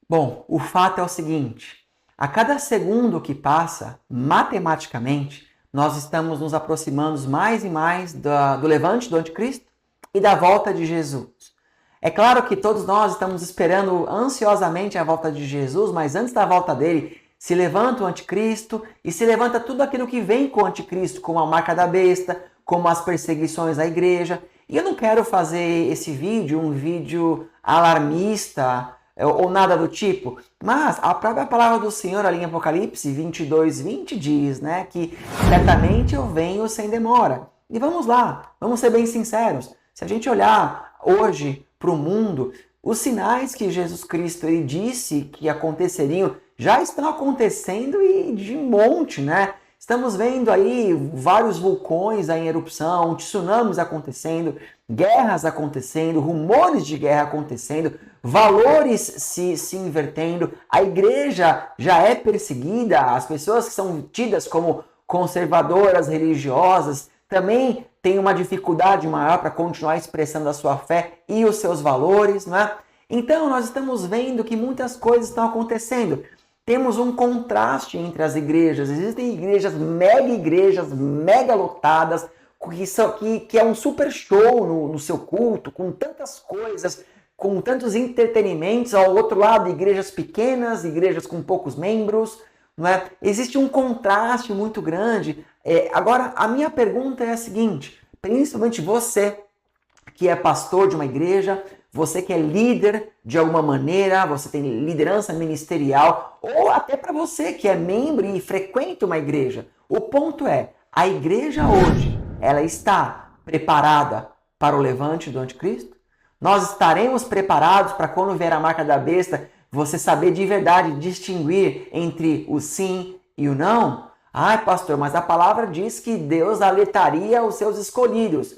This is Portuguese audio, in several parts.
Bom, o fato é o seguinte: a cada segundo que passa, matematicamente, nós estamos nos aproximando mais e mais do levante do anticristo e da volta de Jesus. É claro que todos nós estamos esperando ansiosamente a volta de Jesus, mas antes da volta dele, se levanta o anticristo e se levanta tudo aquilo que vem com o anticristo, como a marca da besta, como as perseguições à igreja. E eu não quero fazer esse vídeo um vídeo alarmista ou nada do tipo, mas a própria palavra do Senhor ali em Apocalipse 22:20 diz, né, que certamente eu venho sem demora. E vamos lá, vamos ser bem sinceros. Se a gente olhar hoje para o mundo, os sinais que Jesus Cristo ele disse que aconteceriam já estão acontecendo e de monte, né? Estamos vendo aí vários vulcões em erupção, tsunamis acontecendo, guerras acontecendo, rumores de guerra acontecendo, valores se invertendo, a igreja já é perseguida, as pessoas que são tidas como conservadoras religiosas também têm uma dificuldade maior para continuar expressando a sua fé e os seus valores, não é? Então nós estamos vendo que muitas coisas estão acontecendo. Temos um contraste entre as igrejas. Existem igrejas mega lotadas, que é um super show no seu culto, com tantas coisas, com tantos entretenimentos. Ao outro lado, igrejas pequenas, igrejas com poucos membros. Não é? Existe um contraste muito grande. Agora, a minha pergunta é a seguinte, principalmente você que é pastor de uma igreja, você que é líder de alguma maneira, você tem liderança ministerial, ou até para você que é membro e frequenta uma igreja. O ponto é, a igreja hoje, ela está preparada para o levante do anticristo? Nós estaremos preparados para quando vier a marca da besta, você saber de verdade distinguir entre o sim e o não? Ai, pastor, mas a palavra diz que Deus alertaria os seus escolhidos.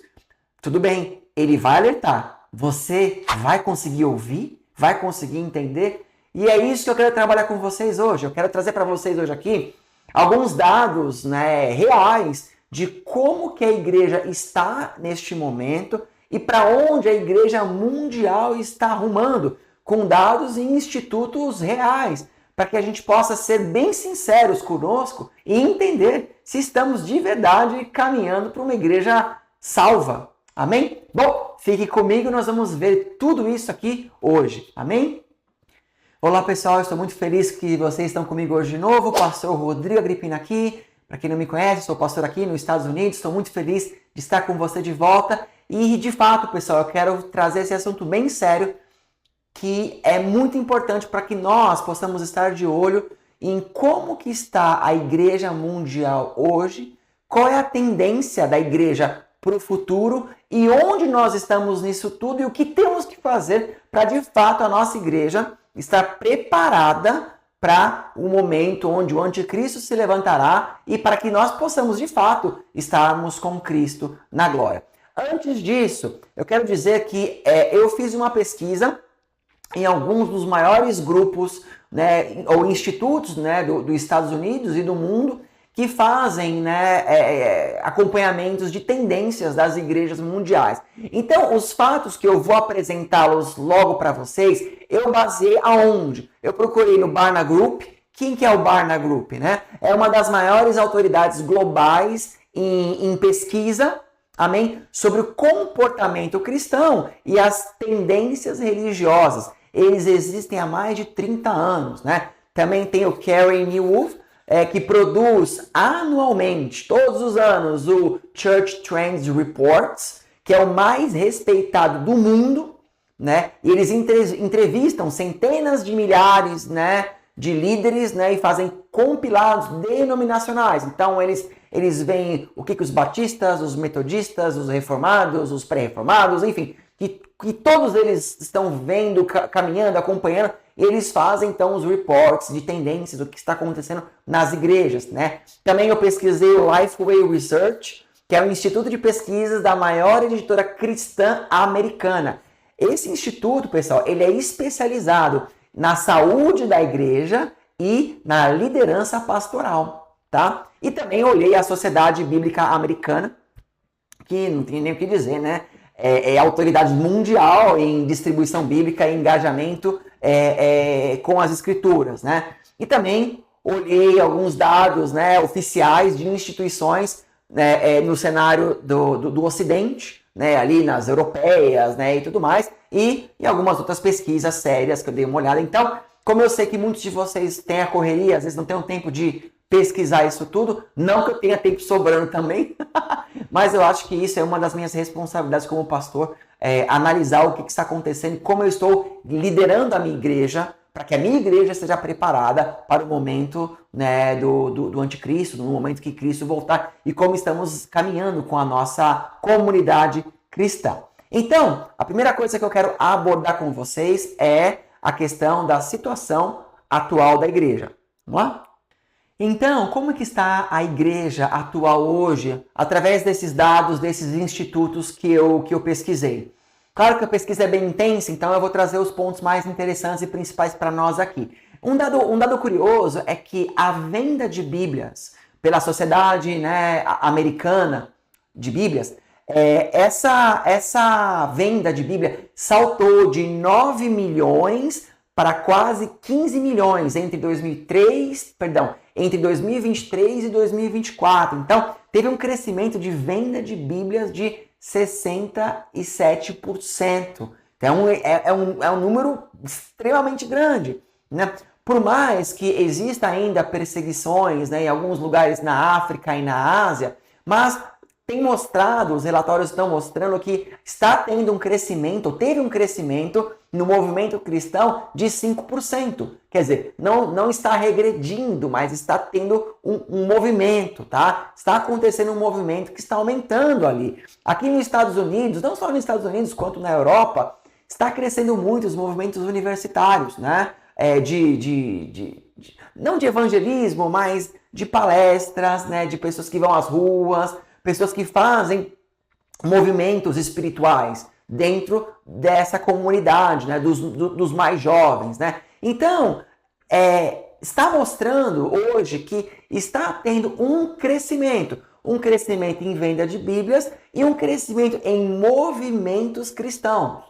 Tudo bem, ele vai alertar. Você vai conseguir ouvir? Vai conseguir entender? E é isso que eu quero trabalhar com vocês hoje. Eu quero trazer para vocês hoje aqui alguns dados, né, reais de como que a igreja está neste momento e para onde a igreja mundial está arrumando, com dados e institutos reais, para que a gente possa ser bem sinceros conosco e entender se estamos de verdade caminhando para uma igreja salva. Amém? Bom, fique comigo, nós vamos ver tudo isso aqui hoje. Amém? Olá pessoal, eu estou muito feliz que vocês estão comigo hoje de novo. Pastor Rodrigo Agripina aqui. Para quem não me conhece, sou pastor aqui nos Estados Unidos. Estou muito feliz de estar com você de volta. E de fato, pessoal, eu quero trazer esse assunto bem sério, que é muito importante para que nós possamos estar de olho em como que está a igreja mundial hoje, qual é a tendência da igreja para o futuro e onde nós estamos nisso tudo e o que temos que fazer para de fato a nossa igreja estar preparada para o momento onde o anticristo se levantará e para que nós possamos de fato estarmos com Cristo na glória. Antes disso, eu quero dizer que eu fiz uma pesquisa em alguns dos maiores grupos, né, ou institutos, né, dos Estados Unidos e do mundo que fazem, né, acompanhamentos de tendências das igrejas mundiais. Então, os fatos que eu vou apresentá-los logo para vocês, eu baseei aonde? Eu procurei no Barna Group. Quem que é o Barna Group? Né? É uma das maiores autoridades globais em pesquisa, amém? Sobre o comportamento cristão e as tendências religiosas. Eles existem há mais de 30 anos. Né? Também tem o Carey Nieuwhof, que produz anualmente, todos os anos, o Church Trends Reports, que é o mais respeitado do mundo, né? E eles entrevistam centenas de milhares, né, de líderes, né, e fazem compilados denominacionais. Então eles veem o que os batistas, os metodistas, os reformados, os pré-reformados, enfim, que todos eles estão vendo, caminhando, acompanhando. Eles fazem, então, os reports de tendências do que está acontecendo nas igrejas, né? Também eu pesquisei o Lifeway Research, que é o instituto de pesquisas da maior editora cristã americana. Esse instituto, pessoal, ele é especializado na saúde da igreja e na liderança pastoral, tá? E também olhei a Sociedade Bíblica Americana, que não tem nem o que dizer, né? É a autoridade mundial em distribuição bíblica e engajamento com as escrituras, né? E também olhei alguns dados, né, oficiais de instituições, né, no cenário do Ocidente, né, ali nas europeias, né, e tudo mais, e algumas outras pesquisas sérias que eu dei uma olhada. Então, como eu sei que muitos de vocês têm a correria, às vezes não tem um tempo de pesquisar isso tudo, não que eu tenha tempo sobrando também, mas eu acho que isso é uma das minhas responsabilidades como pastor, analisar o que está acontecendo, como eu estou liderando a minha igreja, para que a minha igreja esteja preparada para o momento, né, do anticristo, no momento que Cristo voltar, e como estamos caminhando com a nossa comunidade cristã. Então, a primeira coisa que eu quero abordar com vocês é a questão da situação atual da igreja. Vamos lá? Então, como que está a igreja atual hoje, através desses dados, desses institutos que eu pesquisei? Claro que a pesquisa é bem intensa, então eu vou trazer os pontos mais interessantes e principais para nós aqui. Um dado curioso é que a venda de Bíblias pela Sociedade, né, Americana de Bíblias, essa venda de Bíblia saltou de 9 milhões para quase 15 milhões entre 2023 e 2024. Então, teve um crescimento de venda de Bíblias de 67%. Então, é um número extremamente grande, né? Por mais que exista ainda perseguições, né, em alguns lugares na África e na Ásia, mas tem mostrado, os relatórios estão mostrando que está tendo um crescimento, teve um crescimento no movimento cristão de 5%. Quer dizer, não está regredindo, mas está tendo um movimento, tá? Está acontecendo um movimento que está aumentando ali. Aqui nos Estados Unidos, não só nos Estados Unidos, quanto na Europa, está crescendo muito os movimentos universitários, né? Não de evangelismo, mas de palestras, né? De pessoas que vão às ruas, pessoas que fazem movimentos espirituais dentro dessa comunidade, né, dos mais jovens, né? Então, está mostrando hoje que está tendo um crescimento em venda de Bíblias e um crescimento em movimentos cristãos.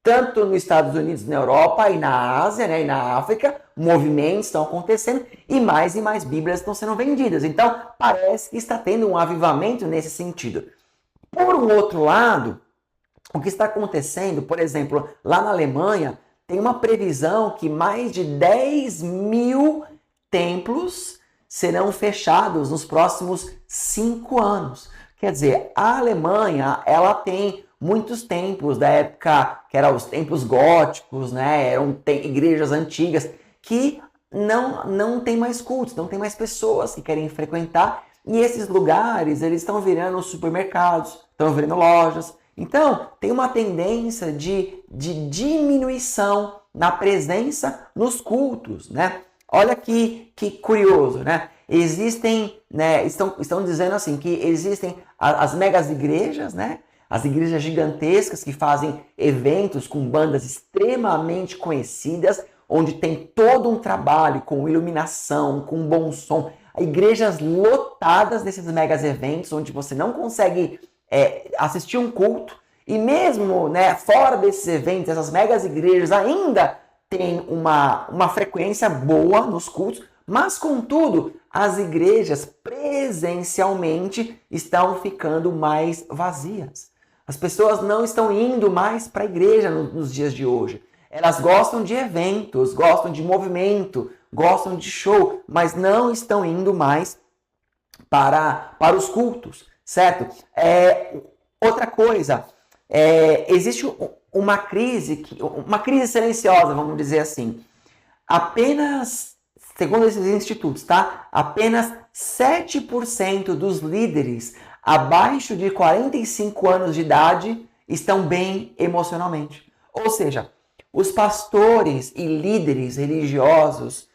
Tanto nos Estados Unidos, na Europa e na Ásia, né, e na África, movimentos estão acontecendo e mais Bíblias estão sendo vendidas. Então, parece que está tendo um avivamento nesse sentido. Por um outro lado, o que está acontecendo, por exemplo, lá na Alemanha, tem uma previsão que mais de 10 mil templos serão fechados nos próximos 5 anos. Quer dizer, a Alemanha, ela tem muitos templos da época que eram os templos góticos, né? Eram igrejas antigas que não tem mais cultos, não tem mais pessoas que querem frequentar. E esses lugares, eles estão virando supermercados, estão virando lojas. Então, tem uma tendência de diminuição na presença nos cultos, né? Olha que curioso, né? Existem, né? Estão dizendo assim, que existem as megas igrejas, né? As igrejas gigantescas que fazem eventos com bandas extremamente conhecidas, onde tem todo um trabalho com iluminação, com bom som. Igrejas lotadas desses megas eventos, onde você não consegue assistir um culto. E mesmo, né, fora desses eventos, essas megas igrejas ainda têm uma frequência boa nos cultos, mas, contudo, as igrejas presencialmente estão ficando mais vazias. As pessoas não estão indo mais para a igreja nos dias de hoje. Elas gostam de eventos, gostam de movimento, gostam de show, mas não estão indo mais para os cultos, certo? Outra coisa, existe uma crise silenciosa, vamos dizer assim. Apenas, segundo esses institutos, tá? Apenas 7% dos líderes abaixo de 45 anos de idade estão bem emocionalmente. Ou seja, os pastores e líderes religiosos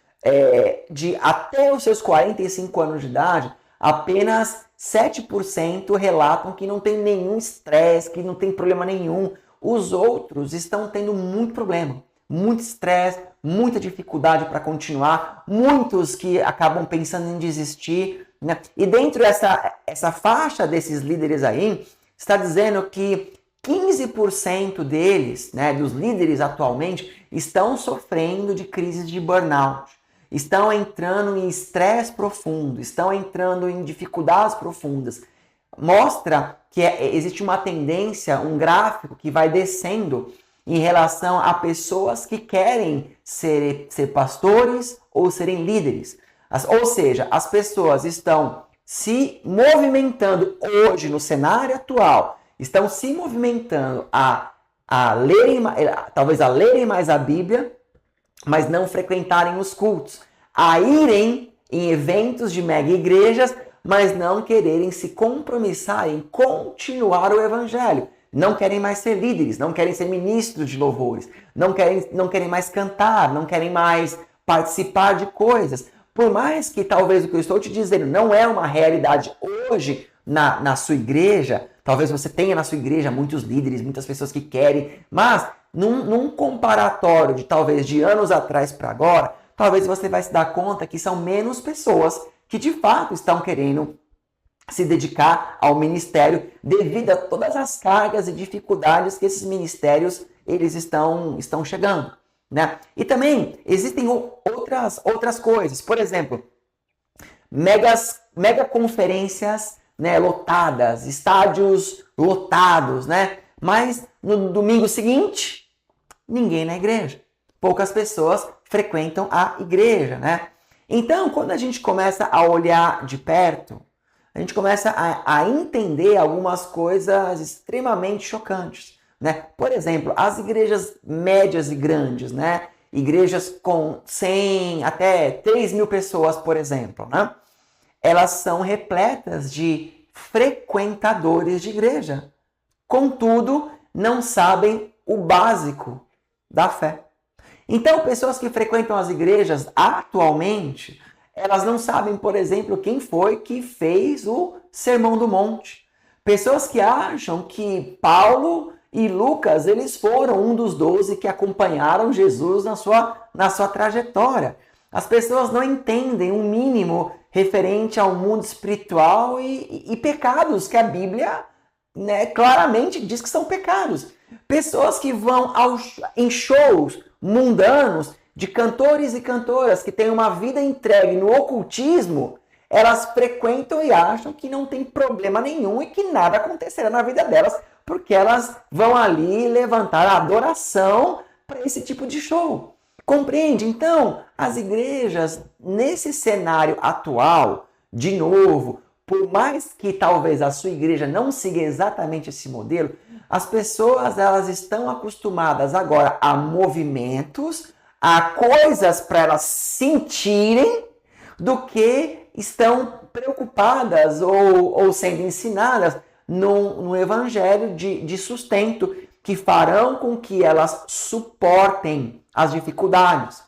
de até os seus 45 anos de idade, apenas 7% relatam que não tem nenhum estresse, que não tem problema nenhum. Os outros estão tendo muito problema, muito estresse, muita dificuldade para continuar, muitos que acabam pensando em desistir, né? E dentro dessa faixa desses líderes aí, está dizendo que 15% deles, né, dos líderes atualmente, estão sofrendo de crises de burnout, estão entrando em estresse profundo, estão entrando em dificuldades profundas. Mostra que existe uma tendência, um gráfico que vai descendo em relação a pessoas que querem ser pastores ou serem líderes. Ou seja, as pessoas estão se movimentando hoje no cenário atual, estão se movimentando talvez a lerem mais a Bíblia, mas não frequentarem os cultos, a irem em eventos de mega igrejas, mas não quererem se compromissar em continuar o evangelho. Não querem mais ser líderes, não querem ser ministros de louvores, não querem mais cantar, não querem mais participar de coisas. Por mais que talvez o que eu estou te dizendo não é uma realidade hoje na sua igreja, talvez você tenha na sua igreja muitos líderes, muitas pessoas que querem, mas num comparatório de talvez de anos atrás para agora, talvez você vai se dar conta que são menos pessoas que de fato estão querendo se dedicar ao ministério devido a todas as cargas e dificuldades que esses ministérios eles estão chegando. Né? E também existem outras coisas. Por exemplo, mega conferências, né, lotadas, estádios lotados, né? Mas no domingo seguinte, ninguém na igreja. Poucas pessoas frequentam a igreja, né? Então, quando a gente começa a olhar de perto, a gente começa a entender algumas coisas extremamente chocantes. Né? Por exemplo, as igrejas médias e grandes, né? Igrejas com 100 até 3 mil pessoas, por exemplo, né? Elas são repletas de frequentadores de igreja. Contudo, não sabem o básico da fé. Então, pessoas que frequentam as igrejas atualmente, elas não sabem, por exemplo, quem foi que fez o Sermão do Monte. Pessoas que acham que Paulo e Lucas, eles foram um dos 12 que acompanharam Jesus na sua trajetória. As pessoas não entendem o mínimo referente ao mundo espiritual e pecados que a Bíblia, né, claramente diz que são pecados. Pessoas que vão em shows mundanos de cantores e cantoras que têm uma vida entregue no ocultismo, elas frequentam e acham que não tem problema nenhum e que nada acontecerá na vida delas, porque elas vão ali levantar a adoração para esse tipo de show. Compreende? Então, as igrejas, nesse cenário atual, de novo, por mais que talvez a sua igreja não siga exatamente esse modelo, as pessoas elas estão acostumadas agora a movimentos, a coisas para elas sentirem, do que estão preocupadas ou sendo ensinadas no evangelho de sustento, que farão com que elas suportem as dificuldades.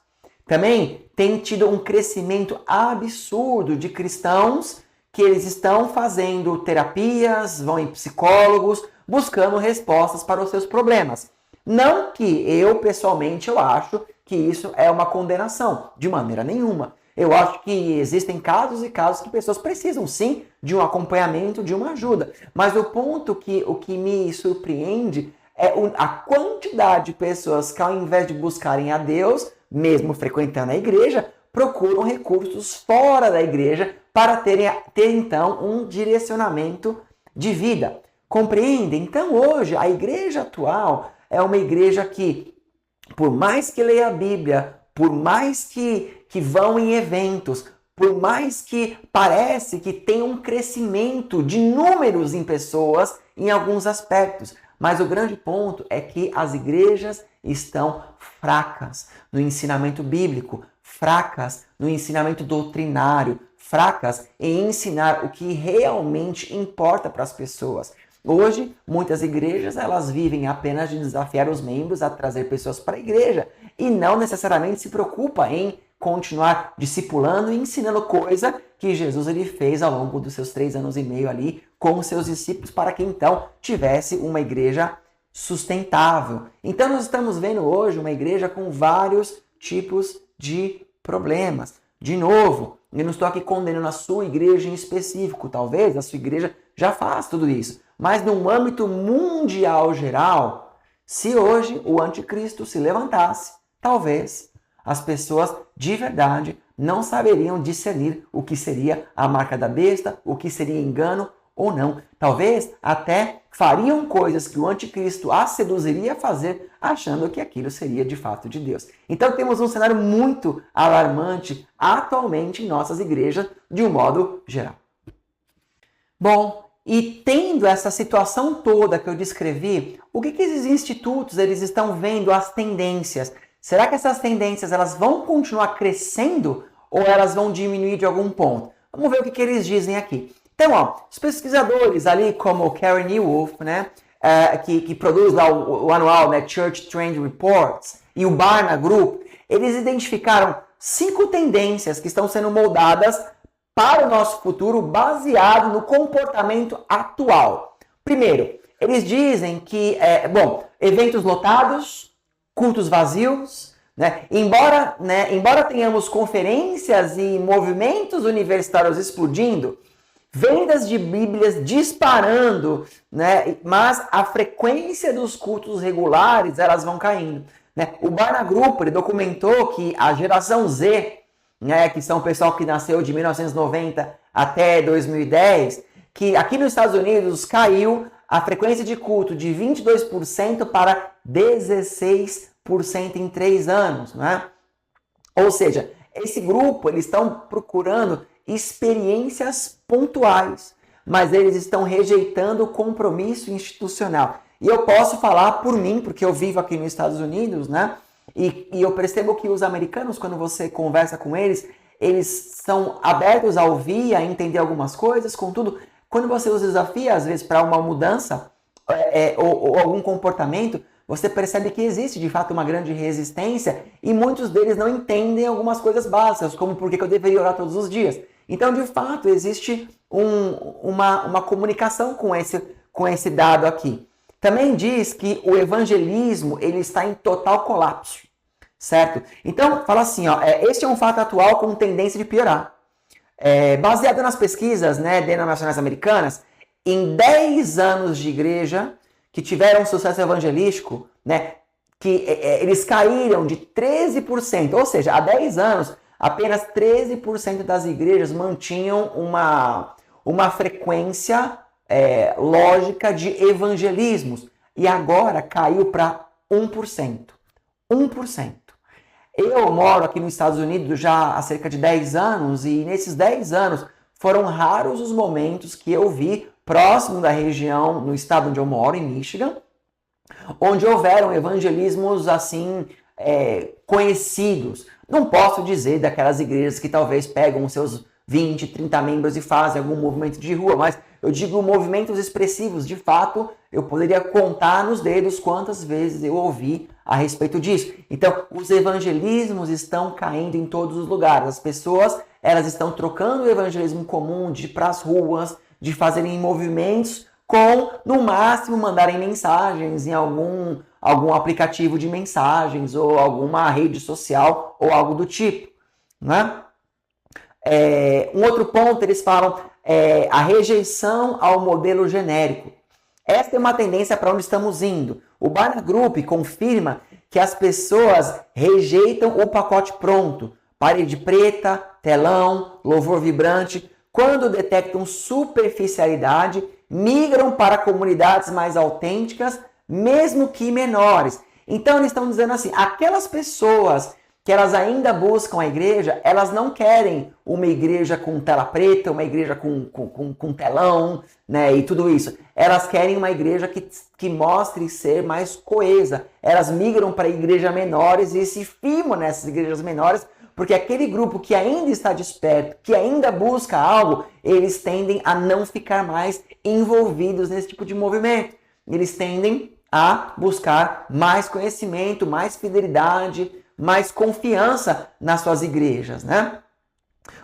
Também tem tido um crescimento absurdo de cristãos que eles estão fazendo terapias, vão em psicólogos, buscando respostas para os seus problemas. Não que eu, pessoalmente, eu acho que isso é uma condenação, de maneira nenhuma. Eu acho que existem casos e casos que pessoas precisam, sim, de um acompanhamento, de uma ajuda. Mas o ponto o que me surpreende é a quantidade de pessoas que, ao invés de buscarem a Deus, mesmo frequentando a igreja, procuram recursos fora da igreja para ter então, um direcionamento de vida. Compreende? Então, hoje, a igreja atual é uma igreja que, por mais que leia a Bíblia, por mais que vão em eventos, por mais que parece que tem um crescimento de números em pessoas em alguns aspectos, mas o grande ponto é que as igrejas estão fracas no ensinamento bíblico, fracas no ensinamento doutrinário, fracas em ensinar o que realmente importa para as pessoas. Hoje, muitas igrejas elas vivem apenas de desafiar os membros a trazer pessoas para a igreja e não necessariamente se preocupa em continuar discipulando e ensinando coisa que Jesus ele fez ao longo dos seus 3 anos e meio ali com os seus discípulos para que então tivesse uma igreja sustentável. Então nós estamos vendo hoje uma igreja com vários tipos de problemas. De novo, eu não estou aqui condenando a sua igreja em específico, talvez a sua igreja já faz tudo isso, mas num âmbito mundial geral, se hoje o anticristo se levantasse, talvez as pessoas de verdade não saberiam discernir o que seria a marca da besta, o que seria engano ou não. Talvez até fariam coisas que o anticristo as seduziria a fazer, achando que aquilo seria de fato de Deus. Então temos um cenário muito alarmante atualmente em nossas igrejas, de um modo geral. Bom, e tendo essa situação toda que eu descrevi, o que esses institutos eles estão vendo as tendências? Será que essas tendências elas vão continuar crescendo ou elas vão diminuir de algum ponto? Vamos ver o que eles dizem aqui. Então, os pesquisadores ali, como o Karen Newolf, né, que produz lá o anual, né, Church Trend Reports, e o Barna Group, eles identificaram 5 tendências que estão sendo moldadas para o nosso futuro baseado no comportamento atual. Primeiro, eles dizem que, eventos lotados, cultos vazios, né? Embora tenhamos conferências e movimentos universitários explodindo, vendas de Bíblias disparando, né? Mas a frequência dos cultos regulares elas vão caindo. Né? O Barna Group ele documentou que a geração Z, né, que são o pessoal que nasceu de 1990 até 2010, que aqui nos Estados Unidos caiu a frequência de culto de 22% para 16% em 3 anos. Né? Ou seja, esse grupo eles estão procurando experiências pontuais, mas eles estão rejeitando o compromisso institucional. E eu posso falar por mim, porque eu vivo aqui nos Estados Unidos, né? E eu percebo que os americanos, quando você conversa com eles, eles são abertos a ouvir, a entender algumas coisas, contudo, quando você os desafia, às vezes, para uma mudança ou algum comportamento, você percebe que existe, de fato, uma grande resistência e muitos deles não entendem algumas coisas básicas, como por que eu deveria orar todos os dias. Então, de fato, existe uma comunicação com esse dado aqui. Também diz que o evangelismo ele está em total colapso, certo? Então, fala assim, este é um fato atual com tendência de piorar. Baseado nas pesquisas, né, denominacionais americanas, em 10 anos de igreja que tiveram sucesso evangelístico, né, que eles caíram de 13%, ou seja, há 10 anos, apenas 13% das igrejas mantinham uma frequência lógica de evangelismos. E agora caiu para 1%. 1%. Eu moro aqui nos Estados Unidos já há cerca de 10 anos e nesses 10 anos foram raros os momentos que eu vi próximo da região, no estado onde eu moro, em Michigan, onde houveram evangelismos assim conhecidos. Não posso dizer daquelas igrejas que talvez pegam os seus 20, 30 membros e fazem algum movimento de rua, mas eu digo movimentos expressivos. De fato, eu poderia contar nos dedos quantas vezes eu ouvi a respeito disso. Então, os evangelismos estão caindo em todos os lugares. As pessoas, elas estão trocando o evangelismo comum de ir para as ruas, de fazerem movimentos com, no máximo, mandarem mensagens em algum aplicativo de mensagens ou alguma rede social ou algo do tipo, né? Um outro ponto, eles falam a rejeição ao modelo genérico. Esta é uma tendência para onde estamos indo. O Barna Group confirma que as pessoas rejeitam o pacote pronto, parede preta, telão, louvor vibrante. Quando detectam superficialidade, migram para comunidades mais autênticas, mesmo que menores. Então eles estão dizendo assim, aquelas pessoas que elas ainda buscam a igreja, elas não querem uma igreja com tela preta, uma igreja com telão, né, e tudo isso. Elas querem uma igreja que mostre ser mais coesa. Elas migram para igrejas menores e se firmam nessas igrejas menores, porque aquele grupo que ainda está desperto, que ainda busca algo, eles tendem a não ficar mais envolvidos nesse tipo de movimento. Eles tendem a buscar mais conhecimento, mais fidelidade, mais confiança nas suas igrejas, né?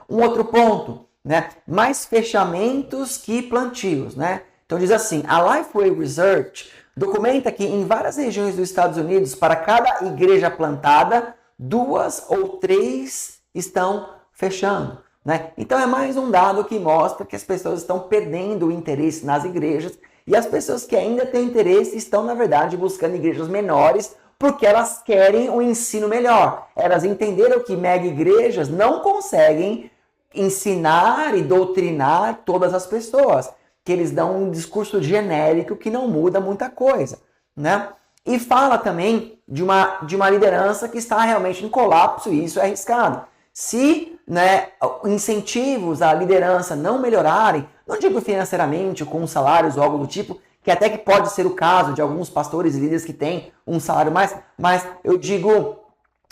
Um outro ponto, né? Mais fechamentos que plantios, né? Então diz assim, a Lifeway Research documenta que em várias regiões dos Estados Unidos, para cada igreja plantada, 2 ou 3 estão fechando, né? Então é mais um dado que mostra que as pessoas estão perdendo o interesse nas igrejas e as pessoas que ainda têm interesse estão, na verdade, buscando igrejas menores porque elas querem um ensino melhor. Elas entenderam que mega igrejas não conseguem ensinar e doutrinar todas as pessoas, que eles dão um discurso genérico que não muda muita coisa, né? E fala também de uma liderança que está realmente em colapso, e isso é arriscado. Se, né, incentivos à liderança não melhorarem, não digo financeiramente, com salários ou algo do tipo, que até que pode ser o caso de alguns pastores e líderes que têm um salário mais, mas eu digo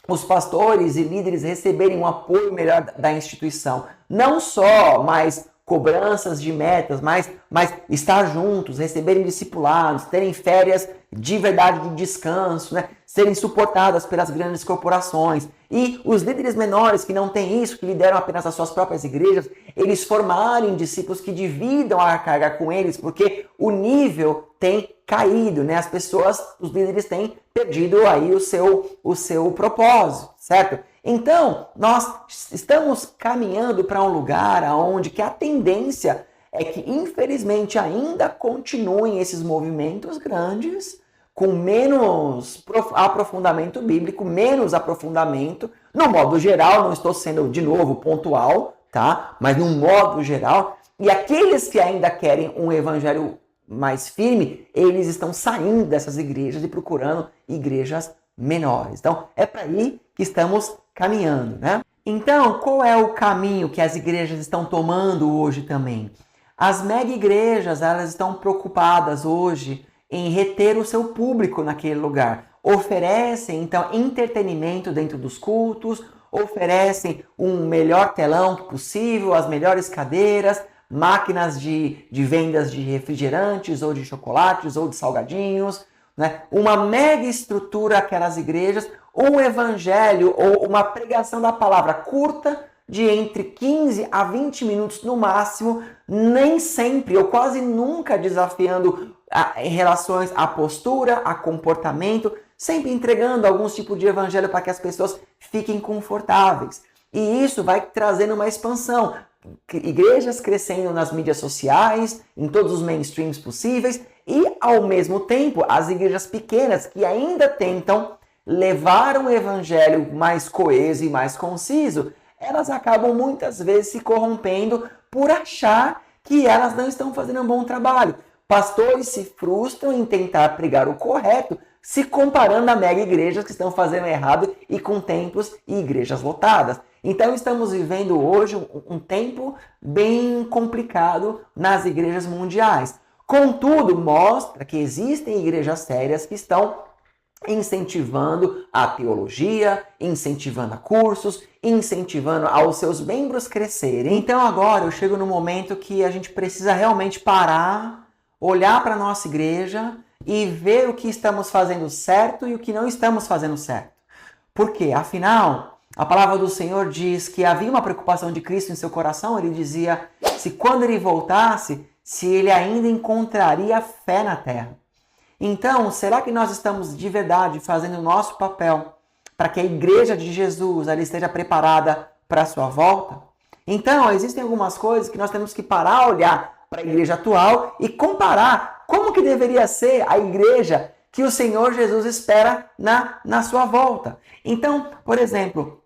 os pastores e líderes receberem um apoio melhor da instituição. Não só mais cobranças de metas, mas estar juntos, receberem discipulados, terem férias de verdade de descanso, né? Serem suportadas pelas grandes corporações. E os líderes menores que não têm isso, que lideram apenas as suas próprias igrejas, eles formarem discípulos que dividam a carga com eles, porque o nível tem caído, né? As pessoas, os líderes têm perdido aí o seu propósito, certo? Então, nós estamos caminhando para um lugar onde que a tendência é que, infelizmente, ainda continuem esses movimentos grandes, com menos aprofundamento bíblico, menos aprofundamento, no modo geral, não estou sendo, de novo, pontual, tá? Mas no modo geral, e aqueles que ainda querem um evangelho mais firme, eles estão saindo dessas igrejas e procurando igrejas menores. Então, é para aí que estamos caminhando, né? Então, qual é o caminho que as igrejas estão tomando hoje também? As mega igrejas, elas estão preocupadas hoje em reter o seu público naquele lugar. Oferecem, então, entretenimento dentro dos cultos, oferecem um melhor telão que possível, as melhores cadeiras, máquinas de vendas de refrigerantes, ou de chocolates, ou de salgadinhos, né? Uma mega estrutura aquelas igrejas, um evangelho ou uma pregação da palavra curta, de entre 15 a 20 minutos no máximo, nem sempre ou quase nunca desafiando em relações à postura, a comportamento, sempre entregando algum tipo de evangelho para que as pessoas fiquem confortáveis. E isso vai trazendo uma expansão. Igrejas crescendo nas mídias sociais, em todos os mainstreams possíveis, e ao mesmo tempo as igrejas pequenas que ainda tentam levar um evangelho mais coeso e mais conciso, elas acabam muitas vezes se corrompendo por achar que elas não estão fazendo um bom trabalho. Pastores se frustram em tentar pregar o correto, se comparando a mega igrejas que estão fazendo errado e com templos e igrejas lotadas. Então estamos vivendo hoje um tempo bem complicado nas igrejas mundiais. Contudo, mostra que existem igrejas sérias que estão incentivando a teologia, incentivando a cursos, incentivando aos seus membros crescerem. Então agora eu chego no momento que a gente precisa realmente parar, olhar para a nossa igreja e ver o que estamos fazendo certo e o que não estamos fazendo certo. Por quê? Afinal, a palavra do Senhor diz que havia uma preocupação de Cristo em seu coração. Ele dizia se quando ele voltasse, se ele ainda encontraria fé na terra. Então, será que nós estamos de verdade fazendo o nosso papel para que a igreja de Jesus ela esteja preparada para a sua volta? Então, existem algumas coisas que nós temos que parar a olhar para a igreja atual e comparar como que deveria ser a igreja que o Senhor Jesus espera na sua volta. Então, por exemplo,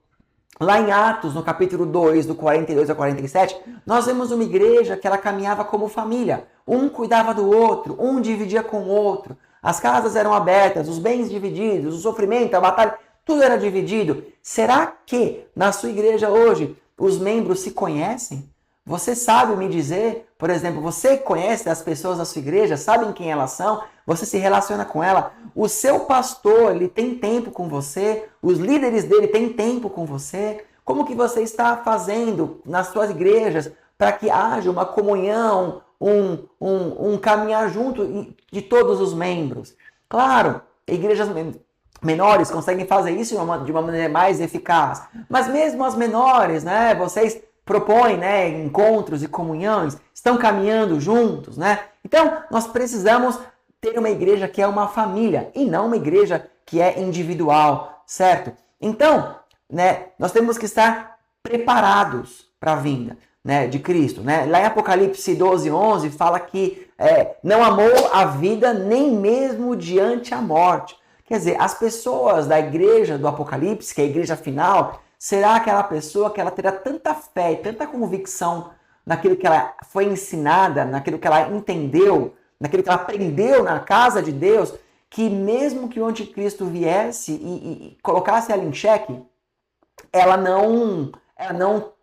lá em Atos, no capítulo 2, do 42 ao 47, nós vemos uma igreja que ela caminhava como família. Um cuidava do outro, um dividia com o outro. As casas eram abertas, os bens divididos, o sofrimento, a batalha, tudo era dividido. Será que na sua igreja hoje os membros se conhecem? Você sabe me dizer, por exemplo, você conhece as pessoas da sua igreja, sabem quem elas são, você se relaciona com ela, o seu pastor, ele tem tempo com você, os líderes dele têm tempo com você, como que você está fazendo nas suas igrejas para que haja uma comunhão, um caminhar junto de todos os membros? Claro, igrejas menores conseguem fazer isso de uma maneira mais eficaz, mas mesmo as menores, né, vocês propõem, né, encontros e comunhões, estão caminhando juntos, né? Então, nós precisamos ter uma igreja que é uma família e não uma igreja que é individual, certo? Então, né, nós temos que estar preparados para a vinda, né, de Cristo, né? Lá em Apocalipse 12:11 fala que não amou a vida nem mesmo diante a morte. Quer dizer, as pessoas da igreja do Apocalipse, que é a igreja final, será aquela pessoa que ela terá tanta fé e tanta convicção naquilo que ela foi ensinada, naquilo que ela entendeu, naquilo que ela aprendeu na casa de Deus, que mesmo que o anticristo viesse e colocasse ela em xeque, ela não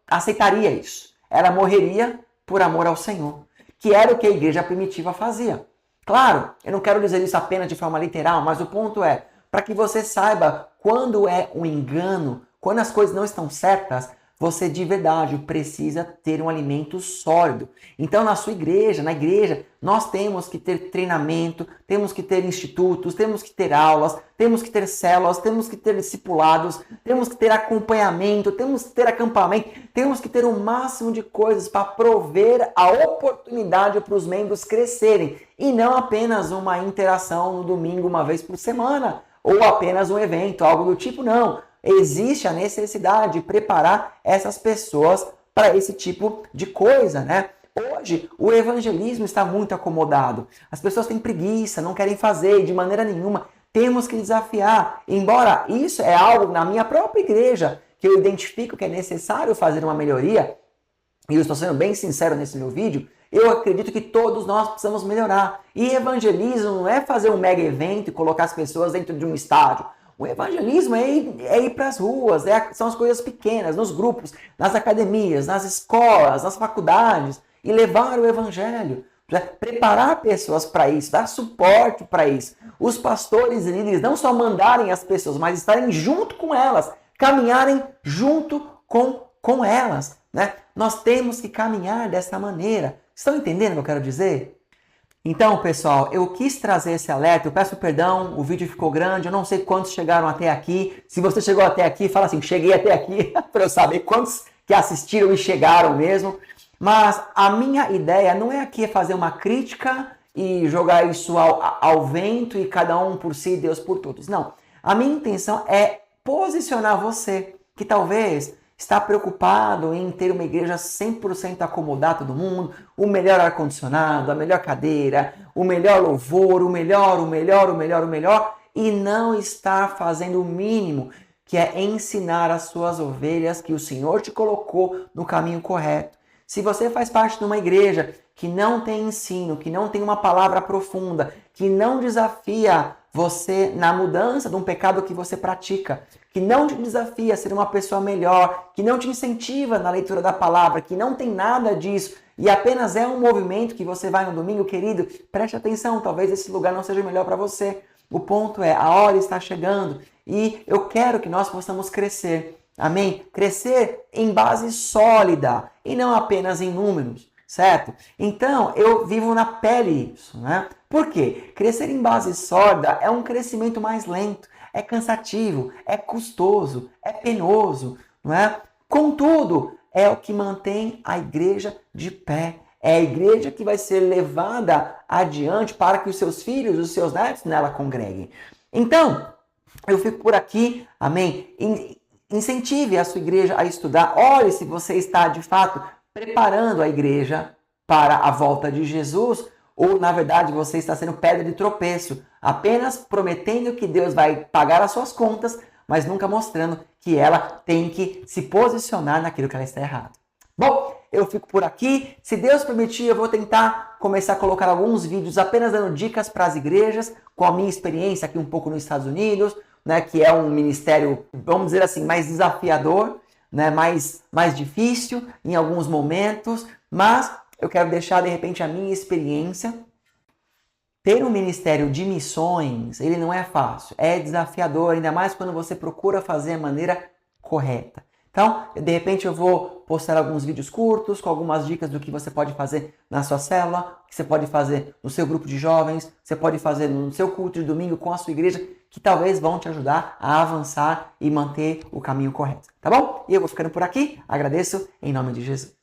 aceitaria isso. Ela morreria por amor ao Senhor, que era o que a igreja primitiva fazia. Claro, eu não quero dizer isso apenas de forma literal, mas o ponto é, para que você saiba quando é um engano, quando as coisas não estão certas, você de verdade precisa ter um alimento sólido. Então, na sua igreja, na igreja, nós temos que ter treinamento, temos que ter institutos, temos que ter aulas, temos que ter células, temos que ter discipulados, temos que ter acompanhamento, temos que ter acampamento, temos que ter o máximo de coisas para prover a oportunidade para os membros crescerem. E não apenas uma interação no domingo uma vez por semana, ou apenas um evento, algo do tipo, não. Existe a necessidade de preparar essas pessoas para esse tipo de coisa, né? Hoje, o evangelismo está muito acomodado. As pessoas têm preguiça, não querem fazer de maneira nenhuma. Temos que desafiar. Embora isso é algo na minha própria igreja que eu identifico que é necessário fazer uma melhoria, e eu estou sendo bem sincero nesse meu vídeo, eu acredito que todos nós precisamos melhorar. E evangelismo não é fazer um mega evento e colocar as pessoas dentro de um estádio. O evangelismo é ir para as ruas, são as coisas pequenas, nos grupos, nas academias, nas escolas, nas faculdades, e levar o evangelho, preparar pessoas para isso, dar suporte para isso. Os pastores e líderes não só mandarem as pessoas, mas estarem junto com elas, caminharem junto com elas. Né? Nós temos que caminhar dessa maneira. Estão entendendo o que eu quero dizer? Então, pessoal, eu quis trazer esse alerta, eu peço perdão, o vídeo ficou grande, eu não sei quantos chegaram até aqui. Se você chegou até aqui, fala assim, cheguei até aqui, para eu saber quantos que assistiram e chegaram mesmo. Mas a minha ideia não é aqui fazer uma crítica e jogar isso ao vento e cada um por si, Deus por todos. Não, a minha intenção é posicionar você, que talvez está preocupado em ter uma igreja 100% acomodar todo mundo, o melhor ar-condicionado, a melhor cadeira, o melhor louvor, o melhor, e não está fazendo o mínimo, que é ensinar as suas ovelhas que o Senhor te colocou no caminho correto. Se você faz parte de uma igreja que não tem ensino, que não tem uma palavra profunda, que não desafia você na mudança de um pecado que você pratica, que não te desafia a ser uma pessoa melhor, que não te incentiva na leitura da palavra, que não tem nada disso e apenas é um movimento que você vai no domingo, querido, preste atenção, talvez esse lugar não seja melhor para você. O ponto é, a hora está chegando e eu quero que nós possamos crescer. Amém? Crescer em base sólida e não apenas em números, certo? Então, eu vivo na pele isso, né? Por quê? Crescer em base sólida é um crescimento mais lento, é cansativo, é custoso, é penoso, não é? Contudo, é o que mantém a igreja de pé. É a igreja que vai ser levada adiante para que os seus filhos, os seus netos nela congreguem. Então, eu fico por aqui, amém? Incentive a sua igreja a estudar. Olhe se você está, de fato, preparando a igreja para a volta de Jesus ou, na verdade, você está sendo pedra de tropeço, apenas prometendo que Deus vai pagar as suas contas, mas nunca mostrando que ela tem que se posicionar naquilo que ela está errada. Bom, eu fico por aqui. Se Deus permitir, eu vou tentar começar a colocar alguns vídeos apenas dando dicas para as igrejas, com a minha experiência aqui um pouco nos Estados Unidos, né, que é um ministério, vamos dizer assim, mais desafiador, né, mais difícil em alguns momentos, mas eu quero deixar, de repente, a minha experiência. Ter um ministério de missões, ele não é fácil, é desafiador, ainda mais quando você procura fazer a maneira correta. Então, de repente eu vou postar alguns vídeos curtos com algumas dicas do que você pode fazer na sua célula, que você pode fazer no seu grupo de jovens, você pode fazer no seu culto de domingo com a sua igreja, que talvez vão te ajudar a avançar e manter o caminho correto. Tá bom? E eu vou ficando por aqui. Agradeço em nome de Jesus.